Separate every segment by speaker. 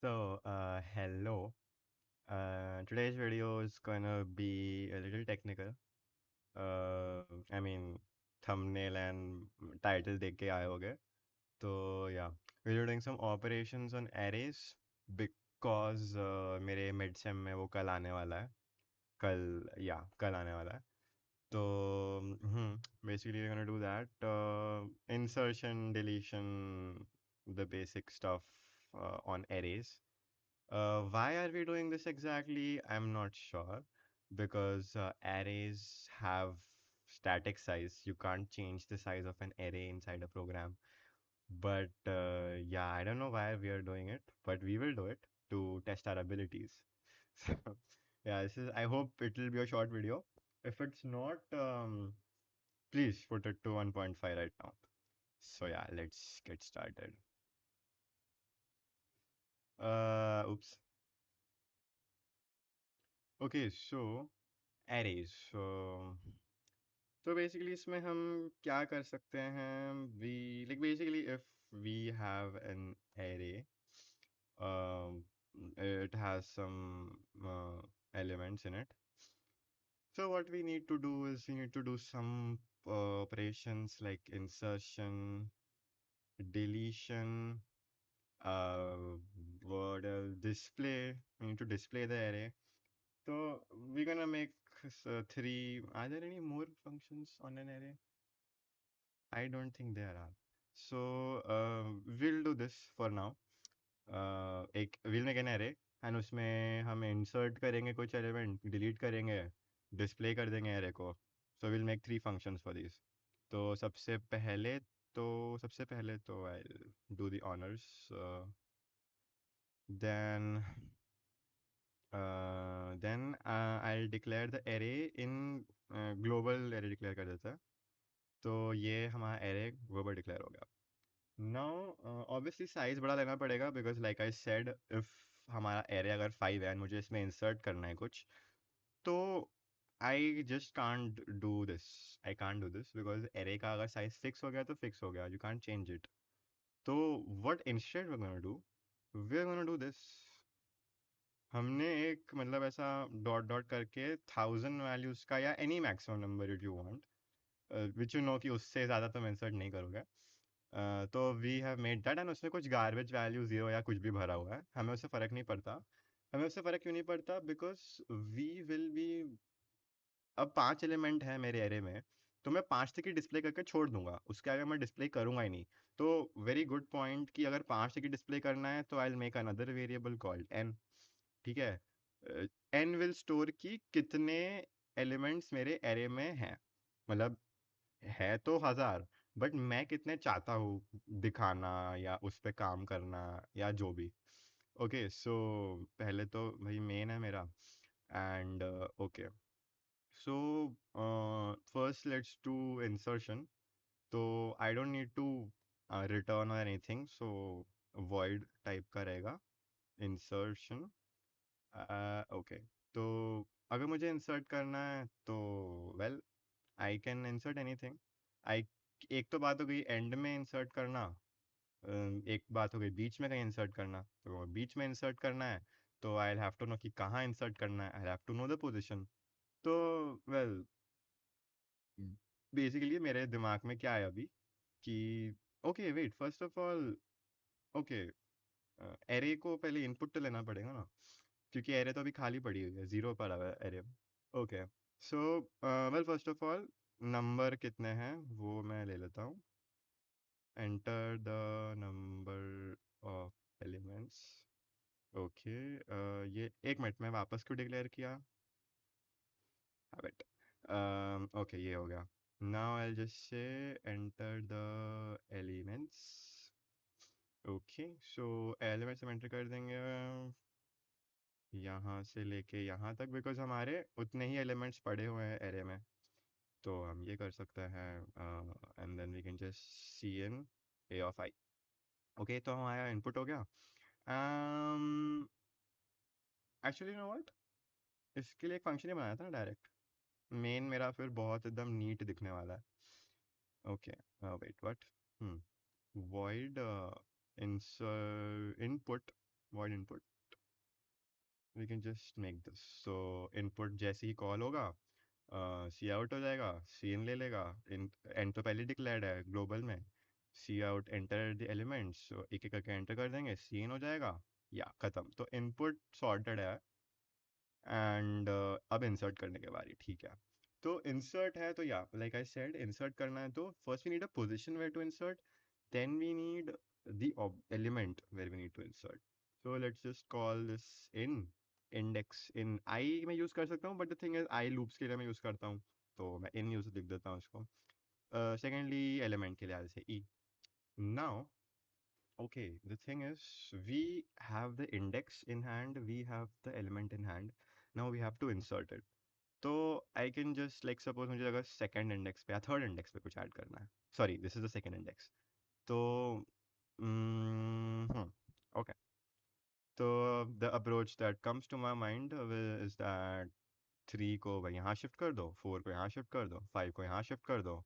Speaker 1: Hello. Today's video is gonna be a little technical. I mean, thumbnail and title देख के आए होगे. तो yeah, we're doing some operations on arrays because मेरे mid sem में वो कल आने वाला है. कल आने वाला है. तो basically we're gonna do that. Insertion, deletion, the basic stuff on arrays. Why are we doing this exactly? I'm not sure because arrays have static size. You can't change the size of an array inside a program. But yeah, I don't know why we are doing it, but we will do it to test our abilities. So yeah, this is. I hope it will be a short video. If it's not, please put it to 1.5 right now. So yeah, let's get started. Oops. Okay, so arrays. So basically इसमें हम क्या कर सकते हैं? We like basically if we have an array, um, it has some elements in it. So what we need to do is we need to do some operations like insertion, deletion, uh, what else? Display. We need to display the array. So we're gonna make three. Are there any more functions on an array? I don't think there are. So we'll do this for now. एक we'll make an array and उसमें हम insert करेंगे कुछ element, delete करेंगे, display कर देंगे array को. So we'll make three functions for these. तो सबसे पहले तो I'll do the honors. Then I'll declare the array in global array declare कर देता है. तो ये हमारा array global declare हो गया. Now, obviously साइज बड़ा लेना पड़ेगा because like I said, if हमारा एरे अगर 5 है and मुझे इसमें इंसर्ट करना है कुछ, तो I just can't do this. I can't do this because array का अगर साइज फिक्स हो गया तो फिक्स हो गया. You can't change it. तो what instead we're gonna do? We're gonna do this. हमने एक मतलब ऐसा डॉट डॉट करके 1000 वैल्यूज़ का या any maximum number it you want which you know कि उससे ज़्यादा तुम इंसर्ट नहीं करोगे. तो we have made that and उसमें कुछ गार्बेज वैल्यू जीरो या कुछ भी भरा हुआ है. हमें उससे फ़र्क नहीं पड़ता. हमें उससे फ़र्क क्यों नहीं पड़ता? Because we will be. अब 5 एलिमेंट है मेरे एरे में, तो मैं 5 तक ही डिस्प्ले करके छोड़ दूंगा. उसके आगे मैं डिस्प्ले करूंगा ही नहीं. तो वेरी गुड पॉइंट कि अगर 5 तक ही डिस्प्ले करना है तो I will make another variable called an. ठीक है. एन विल स्टोर की कितने एलिमेंट्स मेरे एरे में हैं. मतलब है तो 1000, बट मैं कितने चाहता हूँ दिखाना या उस पे काम करना या जो भी. ओके सो पहले तो भाई मेन है मेरा. And okay so first let's do insertion. तो I don't need to return और एनीथिंग. सो वॉइड टाइप का रहेगा इंसर्शन. ओके. तो अगर मुझे इंसर्ट करना है तो well I can insert anything. I एक तो बात हो गई एंड में इंसर्ट करना. एक बात हो गई बीच में कहीं इंसर्ट करना. तो बीच में इंसर्ट करना है तो आई हैव टू नो कि कहाँ इंसर्ट करना है. I have to know the position. तो वेल बेसिकली मेरे दिमाग में क्या है अभी कि okay wait first of all. Okay array को पहले इनपुट तो लेना पड़ेगा ना, क्योंकि एरे तो अभी खाली पड़ी हुई है, ज़ीरो पड़ा हुआ है array. Okay so well first of all number कितने हैं वो मैं ले लेता हूँ. Enter the number of elements. Okay ये एक मिनट में वापस क्यों डिक्लेयर किया. वेट. ओके ये हो गया. Now I just say enter the elements. Okay so elements हम एंटर कर देंगे यहाँ से लेके यहाँ तक बिकॉज हमारे उतने ही एलिमेंट्स पड़े हुए हैं एरे में. तो हम ये कर सकते हैं and then we can just see in a of I. Okay तो हमारा इनपुट हो गया. एक्चुअली नो व्हाट, इसके लिए एक फंक्शन ही बनाया था ना डायरेक्ट. मेन मेरा फिर बहुत एकदम नीट दिखने वाला है. Okay wait what. void input void input, we can just make this so input जैसे ही कॉल होगा सी आउट हो जाएगा, सी इन ले लेगा, इन एन तो पहले डिक्लेयर्ड है ग्लोबल में, सी आउट एंटर द एलिमेंट्स, एक एक करके एंटर कर देंगे, सी इन हो जाएगा, या खत्म। तो इनपुट सॉर्टेड है एंड अब इंसर्ट करने के बारी, ठीक है। तो इंसर्ट है तो या लाइक आई सेड इंसर्ट करना है तो first we need a position where to insert, then we need the element where we need to insert. So let's just call this in index in i में use कर सकता हूँ, but the thing is i loops के लिए मैं use करता हूँ, तो मैं इन यूज़ लिख देता हूँ उसको। सेकेंडली एलिमेंट के लिए जैसे e. Now okay, the thing is, we have the index in hand, we have the element in hand. Now we have to insert it. तो I can just like suppose मुझे अगर second index पे या third index पे कुछ add करना है. Sorry, this is the second index. तो okay. तो the approach that comes to my mind is that 3 को भाई यहाँ शिफ्ट कर दो, 4 को यहाँ शिफ्ट कर दो, 5 को यहाँ शिफ्ट कर दो।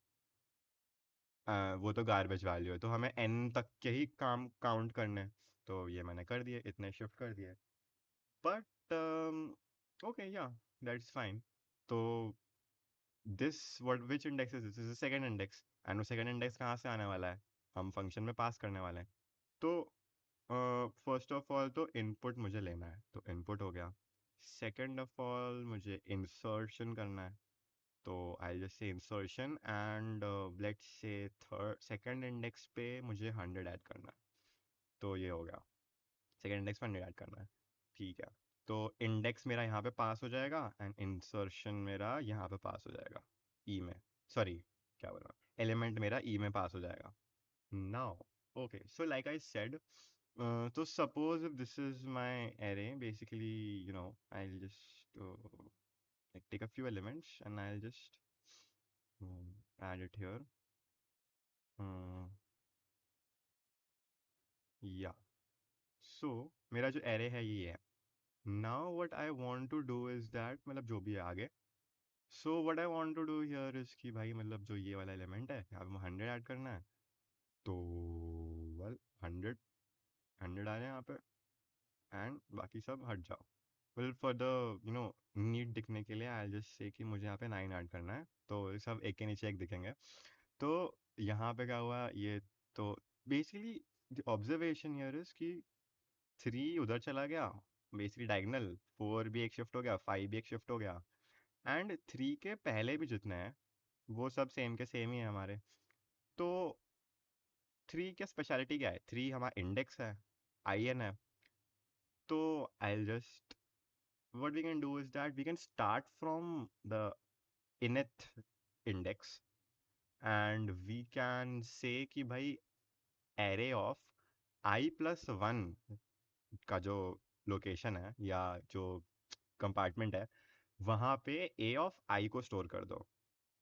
Speaker 1: वो तो गार्बेज वैल्यू है, तो हमें n तक के ही काम काउंट करने हैं, तो ये मैंने कर दिए, इतने शिफ्ट कर दिए। बट ओके या दैट्स फाइन। तो this what which index is this is the second index, and वो सेकंड इंडेक्स कहाँ से आने वाला है, हम फंक्शन में पास करने वाले हैं। तो फर्स्ट ऑफ ऑल तो इनपुट मुझे लेना है, तो इनपुट हो गया। सेकंड ऑफ ऑल मुझे इंसर्शन करना है, तो I just say insertion and let's say third second index पे मुझे 100 ऐड करना है, तो ये हो गया, सेकंड इंडेक्स पे 100 ऐड करना है, ठीक है। तो इंडेक्स मेरा यहाँ पे पास हो जाएगा एंड इंसर्शन मेरा यहाँ पे पास हो जाएगा ई में, सॉरी क्या बोल रहा हूँ, एलिमेंट मेरा ई में पास हो जाएगा। Now okay, so like I said, तो suppose if this is my array basically, you know I just like take a few elements and I'll just add it here. Hmm, yeah. So मेरा जो array है ये है। Now what I want to do is that मतलब जो भी है आगे। So what I want to do here is कि भाई मतलब जो ये वाला element है यहाँ पे मुझे 100 ऐड करना है। तो well 100 100 आ जाए यहाँ पे एंड बाकी सब हट जाओ। well for the you know neat दिखने के लिए I'll just say कि मुझे यहाँ पे 9 ऐड करना है, तो ये सब एक के नीचे एक दिखेंगे। तो यहाँ पे क्या हुआ ये, तो basically the observation here is कि 3 उधर चला गया, बेसिकली डायगोनल 4 भी एक शिफ्ट हो गया, 5 भी एक शिफ्ट हो गया, एंड 3 के पहले भी जितने हैं वो सब सेम के सेम ही है हमारे। तो 3 क्या स्पेशलिटी क्या है, 3 हमारा इंडेक्स है, आई एन है। तो I just what we can do is that we can start from the init index and we can say कि भाई array of i plus 1 का जो लोकेशन है या जो कंपार्टमेंट है वहाँ पे a ऑफ i को स्टोर कर दो।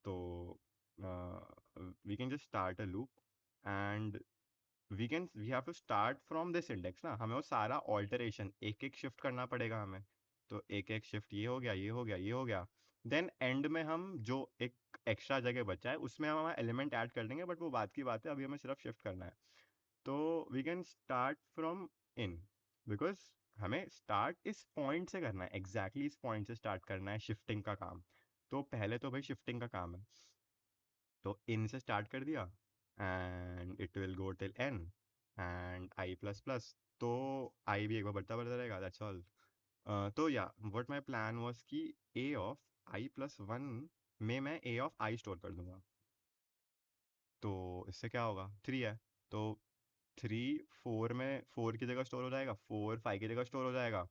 Speaker 1: तो we can just start a loop and we have to start from this index ना, हमें वो सारा ऑल्टरेशन एक एक शिफ्ट करना पड़ेगा हमें। तो एक एक शिफ्ट ये हो गया, ये हो गया, ये हो गया, देन एंड में हम जो एक एक्स्ट्रा जगह बचा है उसमें हम हमारा एलिमेंट ऐड कर देंगे, बट वो बात की बात है, अभी हमें सिर्फ शिफ्ट करना है। तो we can start from in, because हमें स्टार्ट इस पॉइंट से करना है, एग्जैक्टली इस पॉइंट से स्टार्ट करना है शिफ्टिंग का काम। तो पहले तो भाई शिफ्टिंग का काम है, तो इन से स्टार्ट कर दिया and it will go till n and i plus plus, तो आई भी एक बार बढ़ता बढ़ता रहेगा, दैट्स ऑल। तो या व्हाट माय प्लान वाज कि a of i plus one में मैं ए ऑफ आई स्टोर कर दूंगा। तो इससे क्या होगा, 3 है, तो 3 4 में 4 की जगह स्टोर हो जाएगा, 4 5 की जगह स्टोर हो जाएगा,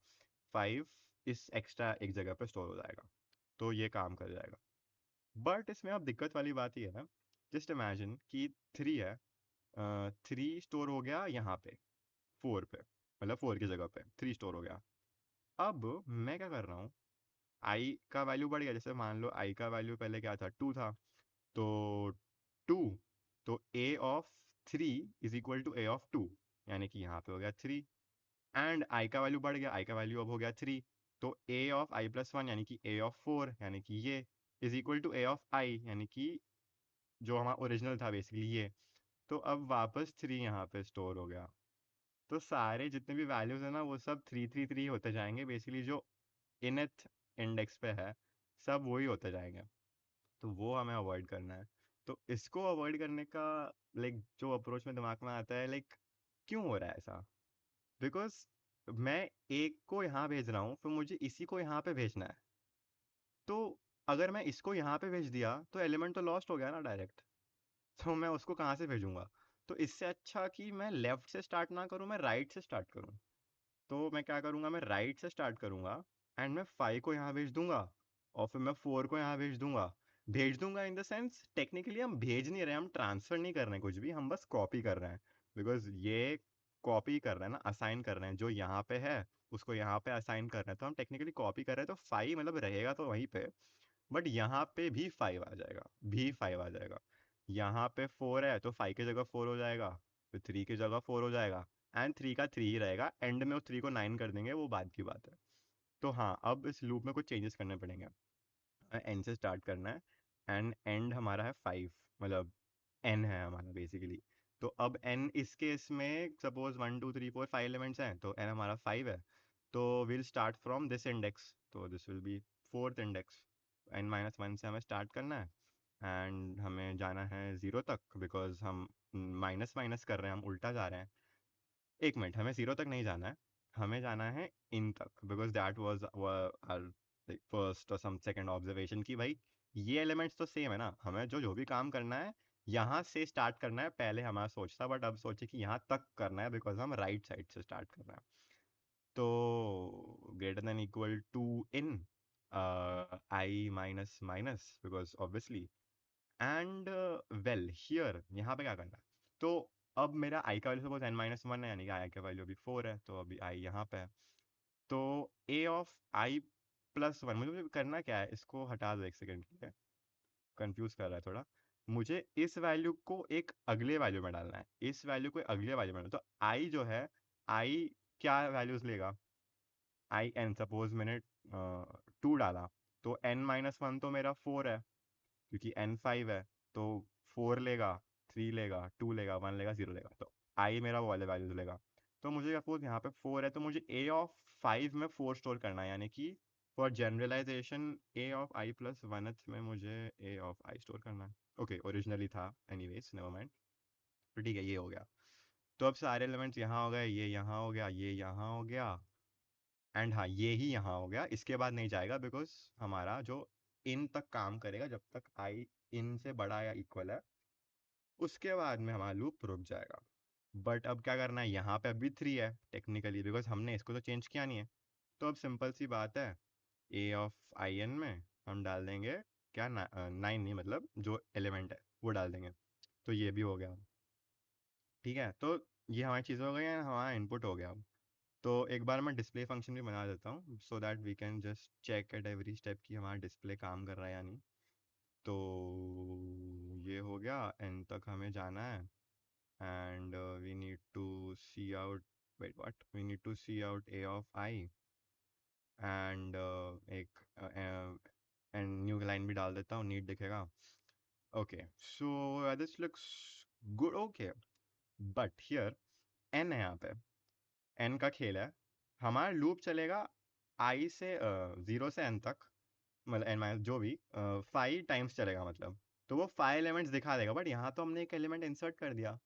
Speaker 1: 5 इस एक्स्ट्रा एक जगह पे स्टोर हो जाएगा, तो ये काम कर जाएगा। बट इसमें अब दिक्कत वाली बात ये है ना, जस्ट इमेजिन कि 3 है, 3 स्टोर हो गया यहाँ पे 4 पे, मतलब 4 की जगह पे 3 स्टोर हो गया। अब मैं क्या कर रहा हूँ, आई का वैल्यू बढ़ गया, जैसे मान लो आई का वैल्यू पहले क्या था, 2 था, तो 2, तो a of 3 is equal to a of 2, यानी कि यहाँ पे हो गया 3, एंड आई का वैल्यू बढ़ गया, आई का वैल्यू अब हो गया 3, तो a of i plus one यानी कि ए ऑफ 4 यानी कि ये is equal to a of i, यानी कि जो हमारा ओरिजिनल था बेसिकली ये। तो अब वापस 3 यहाँ पे स्टोर हो गया। तो सारे जितने भी वैल्यूज है ना वो सब 3 3 3 होते जाएंगे बेसिकली, जो इनथ इंडेक्स पे है सब वही होते जाएंगे। तो वो हमें अवॉइड करना है। तो इसको अवॉइड करने का लाइक जो अप्रोच में दिमाग में आता है, लाइक क्यों हो रहा है ऐसा? बिकॉज मैं एक को यहाँ भेज रहा हूँ, फिर मुझे इसी को यहाँ पे भेजना है। तो अगर मैं इसको यहाँ पे भेज दिया तो एलिमेंट तो लॉस्ट हो गया ना डायरेक्ट। तो मैं उसको कहाँ से भेजूंगा? तो इससे अच्छा कि मैं लेफ्ट से स्टार्ट ना करूँ, मैं राइट से स्टार्ट करूँ। तो मैं क्या करूँगा, मैं राइट से स्टार्ट करूँगा एंड मैं 5 को यहाँ भेज दूंगा और फिर मैं 4 को यहाँ भेज दूंगा। भेज दूंगा इन द सेंस, टेक्निकली हम भेज नहीं रहे, हम ट्रांसफर नहीं कर रहे हैं कुछ भी, हम बस कॉपी कर रहे हैं। बिकॉज ये कॉपी कर रहे हैं ना, असाइन कर रहे हैं, जो यहाँ पे है उसको यहाँ पे असाइन कर रहे हैं, तो हम टेक्निकली कॉपी कर रहे हैं। तो 5 मतलब रहेगा तो वहीं पे, बट यहाँ पे भी 5 आ जाएगा, भी 5 आ जाएगा। यहाँ पे 4 है तो 5 की जगह 4 हो जाएगा, फिर 3 की जगह 4 हो जाएगा, एंड 3 का 3 ही रहेगा, एंड में वो 3 को 9 कर देंगे, वो बाद की बात है। तो हाँ, अब इस लूप में कुछ चेंजेस करने पड़ेंगे। एन से स्टार्ट करना है एंड एंड हमारा है 5, मतलब एन है हमारा बेसिकली। तो अब एन इस केस में सपोज 1 2 3 4 5 एलिमेंट्स हैं, तो एन हमारा 5 है। तो will start from this index, तो this will be fourth index. n-1 से हमें स्टार्ट करना है एंड हमें जाना है 0 तक, बिकॉज हम माइनस माइनस कर रहे हैं, हम उल्टा जा रहे हैं। एक मिनट, हमें 0 तक नहीं जाना है, हमें जाना है इन तक, बिकॉज दैट वाज फर्स्ट और सम सेकंड ऑब्जर्वेशन कि भाई ये एलिमेंट्स तो सेम है ना, हमें जो जो भी काम करना है यहाँ से स्टार्ट करना है। पहले हमारा सोच था, बट अब सोचे कि यहाँ तक करना है बिकॉज हम राइट साइड से स्टार्ट कर रहे हैं। तो greater than equal to in i minus minus, because obviously, and well here यहाँ पे क्या करना है? तो अब मेरा आई का वैल्यू सपोज n-1 है, यानी कि आई का वैल्यू अभी 4 है, तो अभी आई यहाँ पे है। तो a of i plus one, मुझे करना क्या है, इसको हटा दो एक सेकेंड के लिए, कंफ्यूज कर रहा है थोड़ा। मुझे इस वैल्यू को एक अगले वैल्यू में डालना है, इस वैल्यू को अगले वैल्यू में डालना है। तो आई जो है, आई क्या वैल्यूज लेगा? आई एन, सपोज मैंने 2 डाला, तो n-1 तो मेरा 4 है, क्योंकि n 5 है। तो 4 लेगा, 3 लेगा, 2 लेगा, 1 लेगा, 0 लेगा, तो आई मेरा वो वाले वैल्यूज लेगा। तो मुझे सपोज यहाँ पे 4 है, तो मुझे ए ऑफ 5 में 4 स्टोर करना है, यानी कि for generalization a of i plus one में मुझे ए ऑफ आई स्टोर करना है। ओके, ओरिजिनली था, एनीवेज नेवर माइंड। तो ठीक है, ये हो गया। तो अब सारे एलिमेंट्स यहाँ हो गए, ये यहाँ हो गया, ये यहाँ हो गया, एंड हाँ ये ही यहाँ हो गया। इसके बाद नहीं जाएगा बिकॉज हमारा जो इन तक काम करेगा, जब तक आई इन से बड़ा या इक्वल है, उसके बाद में हमारा लूप रुक जाएगा। बट अब क्या करना है, यहाँ पे अभी 3 है टेक्निकली, बिकॉज हमने इसको तो चेंज किया नहीं है। तो अब सिंपल सी बात है, ए ऑफ आई एन में हम डाल देंगे क्या, 9 नहीं, मतलब जो एलिमेंट है वो डाल देंगे। तो ये भी हो गया। ठीक है, तो ये हमारी चीज़ हो गई है, हमारा इनपुट हो गया। तो एक बार मैं डिस्प्ले फंक्शन भी बना देता हूँ, so that we can just check at every step कि हमारा डिस्प्ले काम कर रहा है या नहीं। तो ये हो गया, एंड तक हमें जाना है, and we need to see out, wait what, we need to see out a of i, and एक एंड न्यू लाइन भी डाल देता हूँ, नीट दिखेगा। Okay, so this looks good. Okay, but here n है, यहाँ पे एन का खेल है। हमारा लूप चलेगा आई से 0 से एन तक, मतलब एन माइनस जो भी 5 टाइम्स चलेगा, मतलब तो वो 5 एलिमेंट्स दिखा देगा। बट यहाँ तो हमने एक एलिमेंट इंसर्ट कर दिया,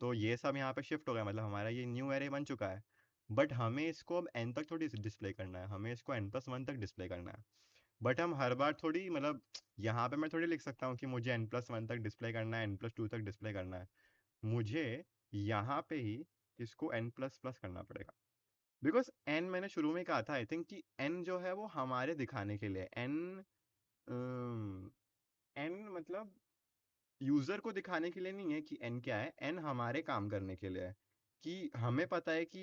Speaker 1: तो ये सब यहाँ पे शिफ्ट हो गया, मतलब हमारा ये न्यू एरे बन चुका है। बट हमें इसको अब एन तक थोड़ी डिस्प्ले करना है, हमें इसको n+1 तक डिस्प्ले करना है। बट हम हर बार थोड़ी, मतलब यहाँ पे मैं थोड़ी लिख सकता हूँ कि मुझे n+1 तक डिस्प्ले करना है, n+2 तक डिस्प्ले करना है। मुझे यहाँ पे ही इसको n++ करना पड़ेगा, बिकॉज n मैंने शुरू में कहा था आई थिंक कि n जो है वो हमारे दिखाने के लिए, n n मतलब यूजर को दिखाने के लिए नहीं है कि n क्या है, n हमारे काम करने के लिए है। कि हमें पता है कि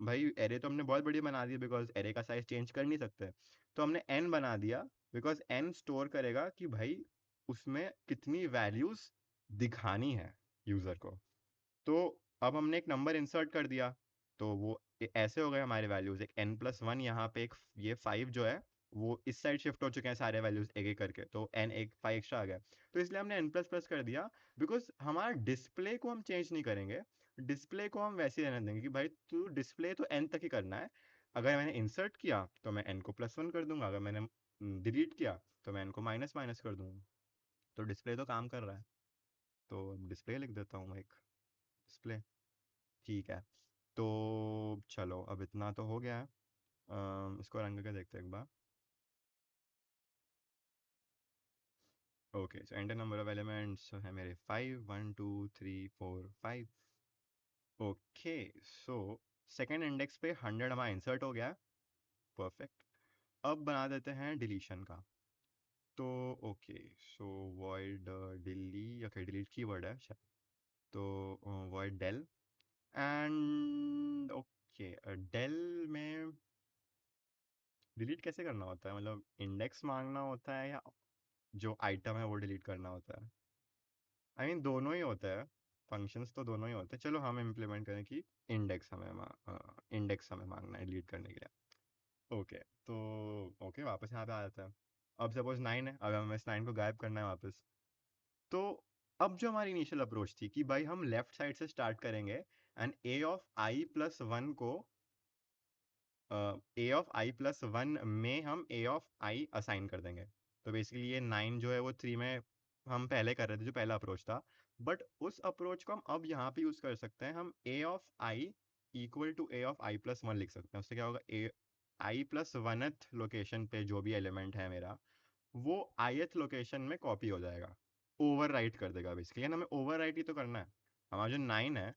Speaker 1: भाई एरे तो हमने बहुत बड़ी बना दी, बिकॉज एरे का साइज चेंज कर नहीं सकते। तो हमने n बना दिया, बिकॉज n स्टोर करेगा कि भाई उसमें कितनी वैल्यूज दिखानी है यूजर को। तो अब हमने एक नंबर इंसर्ट कर दिया, तो वो ऐसे हो गए हमारे वैल्यूज, एक n+1 यहाँ पे, एक ये 5 जो है वो इस साइड शिफ्ट हो चुके हैं सारे वैल्यूज एक एक करके, तो n एक 5 एक्स्ट्रा आ गया। तो इसलिए हमने n++ कर दिया, बिकॉज हमारा डिस्प्ले को हम चेंज नहीं करेंगे, डिस्प्ले को हम वैसे ही रहने देंगे कि भाई तू डिस्प्ले तो एन तक ही करना है। अगर मैंने इंसर्ट किया तो मैं एन को +1 कर दूंगा, अगर मैंने डिलीट किया तो मैं एन को माइनस माइनस कर दूंगा। तो डिस्प्ले तो काम कर रहा है, तो डिस्प्ले लिख देता हूँ मैं, एक डिस्प्ले। ठीक है, तो चलो अब इतना तो हो गया है। इसको रन करके देखते हैं एक बार। Okay, so enter number of elements है मेरे 5, 1 2 3 4 5। ओके, सो सेकेंड इंडेक्स पे 100 हमारा इंसर्ट हो गया है। परफेक्ट। अब बना देते हैं डिलीशन का। तो okay, so void deli, okay delete keyword है शायद, तो void del. And okay, del में डिलीट कैसे करना होता है, मतलब इंडेक्स मांगना होता है या जो आइटम है वो डिलीट करना होता है? आई मीन दोनों ही होता है, फंक्शंस तो दोनों ही होते हैं। चलो हम इम्प्लीमेंट करें कि इंडेक्स हमें मांगना है डिलीट करने के लिए। ओके, तो ओके वापस यहाँ पे आ जाता है। अब सपोज 9 है, अब हमें इस 9 को गायब करना है वापस। तो अब जो हमारी इनिशियल अप्रोच थी कि भाई हम लेफ्ट साइड से स्टार्ट करेंगे एंड a(i+1) को a(i+1) में हम a(i) असाइन कर देंगे। तो बेसिकली ये 9 जो है वो 3 में हम पहले कर रहे थे, जो पहला अप्रोच था। बट उस अप्रोच को हम अब यहाँ पे यूज़ कर सकते हैं, हम a(i) इक्वल टू a(i+1) लिख सकते हैं। उससे क्या होगा, a(i+1th) लोकेशन पे जो भी एलिमेंट है मेरा, वो ith लोकेशन में कॉपी हो जाएगा, ओवर राइट कर देगा बेसिकली। हमें ओवर राइट ही तो करना है। हमारा जो 9 है,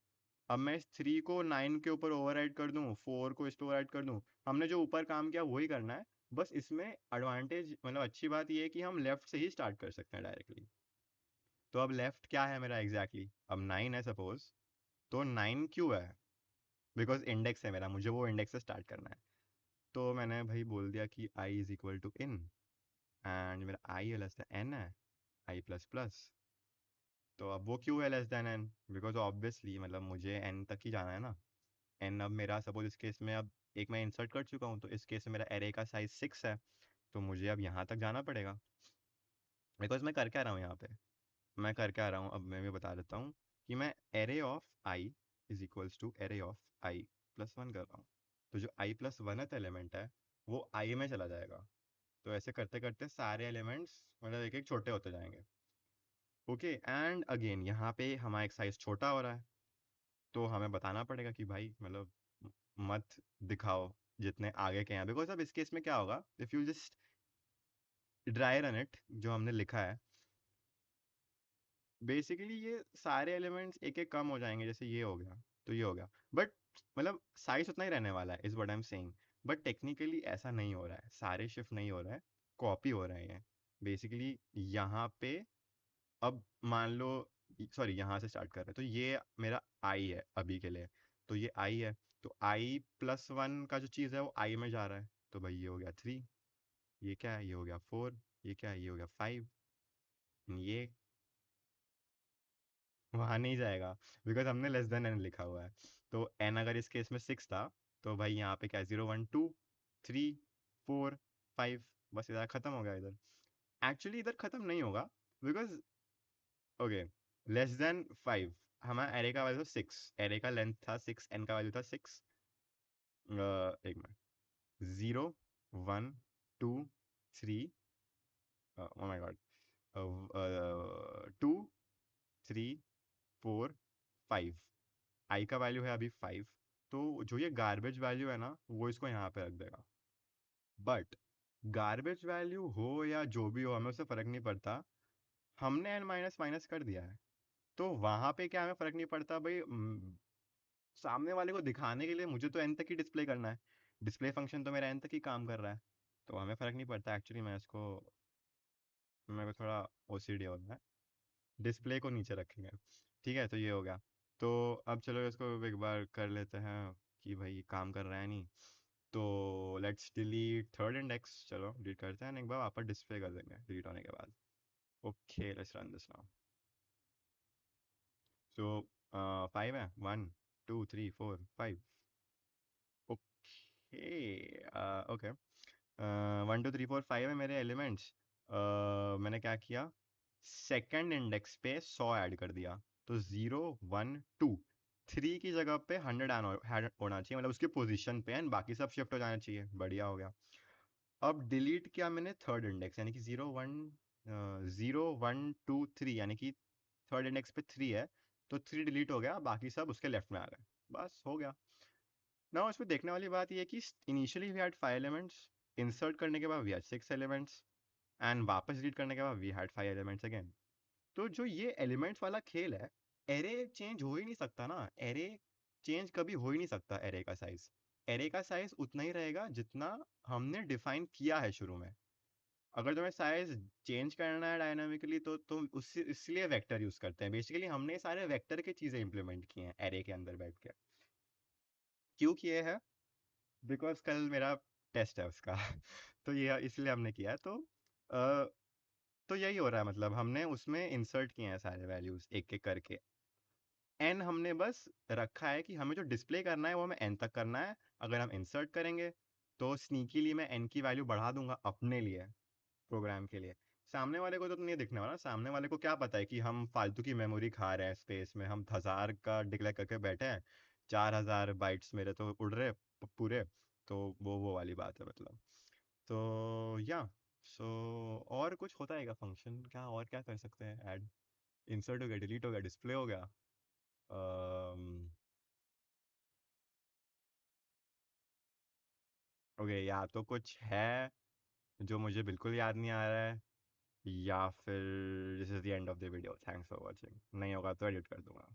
Speaker 1: अब मैं इस 3 को 9 के ऊपर ओवर राइट कर दूँ, 4 को इस पर ओवर राइट कर दूँ, हमने जो ऊपर काम किया वही करना है। बस इसमें एडवांटेज, मतलब अच्छी बात ये है कि हम लेफ्ट से ही स्टार्ट कर सकते हैं डायरेक्टली। तो अब लेफ्ट क्या है मेरा एग्जैक्टली अब 9 है सपोज। तो 9 क्यों है? बिकॉज इंडेक्स है मेरा, मुझे वो इंडेक्स से स्टार्ट करना है। तो मैंने भाई बोल दिया कि i is equal to n, and मेरा आई लेस देन एन है, i++। तो अब वो क्यों है less than n? Because obviously मतलब मुझे एन तक ही जाना है ना। एन अब मेरा सपोज इस केस में अब एक मैं इंसर्ट कर चुका हूँ, तो इस केस में मेरा एरे का साइज 6 है। तो मुझे अब यहाँ तक जाना पड़ेगा। बिकॉज मैं कर क्या रहा हूँ यहाँ पे, मैं कर क्या रहा हूँ, अब मैं भी बता देता हूँ कि मैं array of i is equals to array of i+1 कर रहा हूँ। तो जो i+1th एलिमेंट है वो आई में चला जाएगा। तो ऐसे करते करते सारे एलिमेंट्स मतलब एक एक छोटे होते जाएंगे। ओके, एंड अगेन यहाँ पे हमारा एक साइज छोटा हो रहा है, तो हमें बताना पड़ेगा कि भाई मतलब मत दिखाओ जितने आगे के हैं। बिकॉज अब इस केस में क्या होगा, if you just dry run it जो हमने लिखा है, बेसिकली ये सारे एलिमेंट्स एक एक कम हो जाएंगे। जैसे ये हो गया तो ये हो गया, बट मतलब साइज उतना ही रहने वाला है, is what I am saying. But technically ऐसा नहीं हो रहा है, सारे शिफ्ट नहीं हो रहा है, कॉपी हो रहे हैं बेसिकली। यहाँ पे अब मान लो, सॉरी यहाँ से स्टार्ट कर रहे हैं, तो ये मेरा आई है अभी के लिए। तो ये आई है, तो i+1 का जो चीज़ है वो आई में जा रहा है। तो भाई ये हो गया 3, ये क्या है, ये हो गया 4, ये क्या है, ये हो गया 5। ये वहाँ नहीं जाएगा बिकॉज हमने लेस देन एन लिखा हुआ है। तो एन अगर इस केस में 6 था, तो भाई यहाँ पे क्या है, 0 1 2 3 4 5, बस इधर ख़त्म हो गया। इधर एक्चुअली इधर ख़त्म नहीं होगा, बिकॉज ओके, लेस देन 5, हमारा एरे का वैल्यू 6, एरे का लेंथ था 6, एन का वैल्यू था 6। एक मिनट, 0 1 2 3, ओ माय गॉड, 2 3 4 5, आई का वैल्यू है अभी 5। तो जो ये गार्बेज वैल्यू है ना वो इसको यहाँ पे रख देगा। बट गार्बेज वैल्यू हो या जो भी हो, हमें उससे फ़र्क नहीं पड़ता। हमने एन माइनस माइनस कर दिया है, तो वहाँ पे क्या हमें फ़र्क नहीं पड़ता भाई। सामने वाले को दिखाने के लिए मुझे तो एन तक ही डिस्प्ले करना है, डिस्प्ले फंक्शन तो मेरा एन तक ही काम कर रहा है। तो हमें फ़र्क नहीं पड़ता एक्चुअली। मैं इसको, मेरे को थोड़ा ओसीडी हो रहा है, डिस्प्ले को नीचे रखेंगे। ठीक है, तो ये हो गया। तो अब चलो इसको एक बार कर लेते हैं कि भाई काम कर रहा है नहीं। तो लेट्स डिलीट थर्ड इंडेक्स, चलो डिलीट करते हैं एक बार, वापस डिस्प्ले कर देंगे डिलीट होने के बाद। Okay, let's run this now. So 5 है, 1 2 3 4 5। ओके, ओके, 1 2 3 4 5 है मेरे एलिमेंट्स। मैंने क्या किया, सेकंड इंडेक्स पे 100 ऐड कर दिया, तो 0 1 2। 3 की जगह पे 100 होना चाहिए, मतलब उसके पोजीशन पे, एंड बाकी सब शिफ्ट हो जाना चाहिए, बढ़िया हो गया। अब डिलीट किया मैंने थर्ड इंडेक्स, यानी कि 0 1 यानी कि थर्ड इंडेक्स पे 3 है, तो 3 डिलीट हो गया, बाकी सब उसके लेफ्ट में आ गए। बस हो गया। ना इसमें देखने वाली बात ये है कि initially we had 5 elements, insert करने के बाद वी हैड 6 एलिमेंट्स, एंड वापस डिलीट करने के बाद वी हैड 5 एलिमेंट्स अगेन। तो जो ये एलिमेंट्स वाला खेल है, एरे चेंज हो ही नहीं सकता ना, एरे चेंज कभी हो ही नहीं सकता। एरे का साइज, एरे का साइज उतना ही रहेगा जितना हमने डिफाइन किया है शुरू में। अगर तुम्हें साइज चेंज करना है डायनामिकली, तो तुम उस इसलिए वेक्टर यूज करते हैं। बेसिकली हमने सारे वेक्टर की चीजें इंप्लीमेंट की हैं एरे के अंदर बैठ के। क्यों किए हैं? बिकॉज कल मेरा टेस्ट है उसका तो ये इसलिए हमने किया है। तो यही हो रहा है, मतलब हमने उसमें इंसर्ट किए हैं सारे वैल्यूज एक एक करके। एन हमने बस रखा है कि हमें जो डिस्प्ले करना है वो हमें एन तक करना है। अगर हम इंसर्ट करेंगे तो स्नीकीली मैं एन की वैल्यू बढ़ा दूंगा अपने लिए, प्रोग्राम के लिए। सामने वाले को तो नहीं दिखने वाला, सामने वाले को क्या पता है कि हम फालतू की मेमोरी खा रहे हैं स्पेस में, हम 1000 का डिक्लेयर करके बैठे हैं, 4000 बाइट्स मेरे तो उड़ रहे पूरे। तो वो वाली बात है मतलब। तो या सो और कुछ होता है क्या फंक्शन, क्या और क्या कर सकते हैं? ऐड, इंसर्ट हो गया, डिलीट हो गया, डिस्प्ले हो गया। ओके, या तो कुछ है जो मुझे बिल्कुल याद नहीं आ रहा है, या फिर this is the end of the video, thanks for watching. नहीं होगा तो एडिट कर दूंगा।